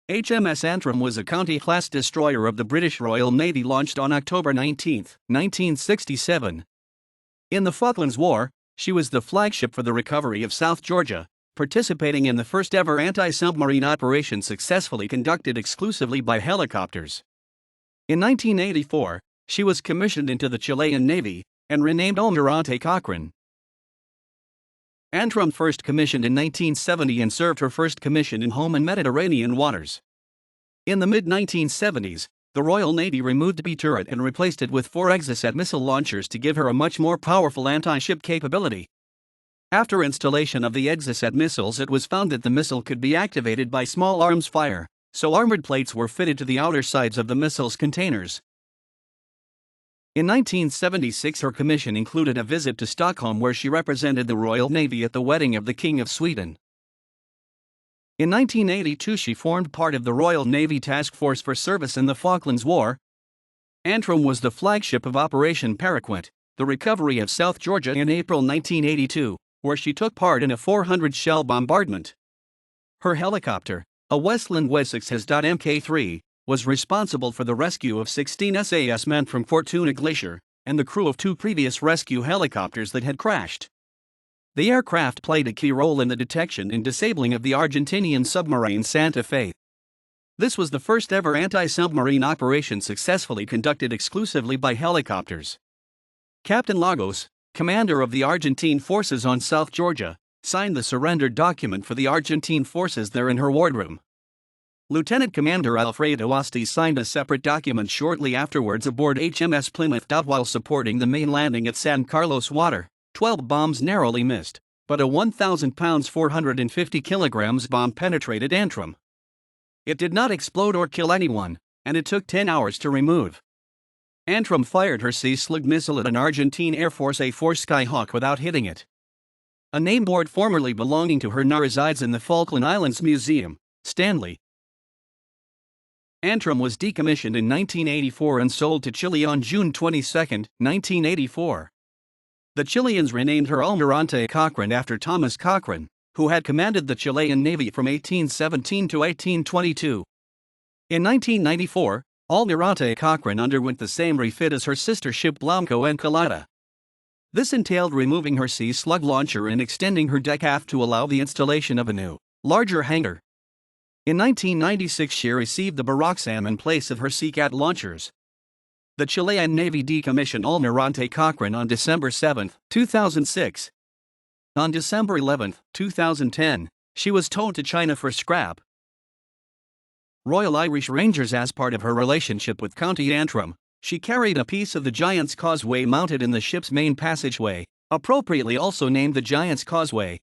HMS Antrim was a County-class destroyer of the British Royal Navy launched on October 19, 1967. In the Falklands War, she was the flagship for the recovery of South Georgia, participating in the first-ever anti-submarine operation successfully conducted exclusively by helicopters. In 1984, she was commissioned into the Chilean Navy and renamed Almirante Cochrane. Antrim first commissioned in 1970 and served her first commission in home and Mediterranean waters. In the mid-1970s, the Royal Navy removed the B turret and replaced it with 4 Exocet missile launchers to give her a much more powerful anti-ship capability. After installation of the Exocet missiles, it was found that the missile could be activated by small arms fire, so armored plates were fitted to the outer sides of the missile's containers. In 1976, her commission included a visit to Stockholm where she represented the Royal Navy at the wedding of the King of Sweden. In 1982, she formed part of the Royal Navy Task Force for service in the Falklands War. Antrim was the flagship of Operation Paraquet, the recovery of South Georgia in April 1982, where she took part in a 400-shell bombardment. Her helicopter, a Westland Wessex Mk3, was responsible for the rescue of 16 SAS men from Fortuna Glacier and the crew of 2 previous rescue helicopters that had crashed. The aircraft played a key role in the detection and disabling of the Argentinian submarine Santa Fe. This was the first ever anti-submarine operation successfully conducted exclusively by helicopters. Captain Lagos, commander of the Argentine forces on South Georgia, signed the surrender document for the Argentine forces there in her wardroom. Lieutenant Commander Alfredo Asti signed a separate document shortly afterwards aboard HMS Plymouth. While supporting the main landing at San Carlos Water, 12 bombs narrowly missed, but a 1,000 pounds 450 kilograms bomb penetrated Antrim. It did not explode or kill anyone, and it took 10 hours to remove. Antrim fired her Sea Slug missile at an Argentine Air Force A-4 Skyhawk without hitting it. A nameboard formerly belonging to her now resides in the Falkland Islands Museum, Stanley. Antrim was decommissioned in 1984 and sold to Chile on June 22, 1984. The Chileans renamed her Almirante Cochrane after Thomas Cochrane, who had commanded the Chilean Navy from 1817 to 1822. In 1994, Almirante Cochrane underwent the same refit as her sister ship Blanco Encolada. This entailed removing her Sea Slug launcher and extending her deck aft to allow the installation of a new, larger hangar. In 1996, she received the Baroxam in place of her Seacat launchers. The Chilean Navy decommissioned Almirante Cochrane on December 7, 2006. On December 11, 2010, she was towed to China for scrap. Royal Irish Rangers. As part of her relationship with County Antrim, she carried a piece of the Giant's Causeway mounted in the ship's main passageway, appropriately also named the Giant's Causeway.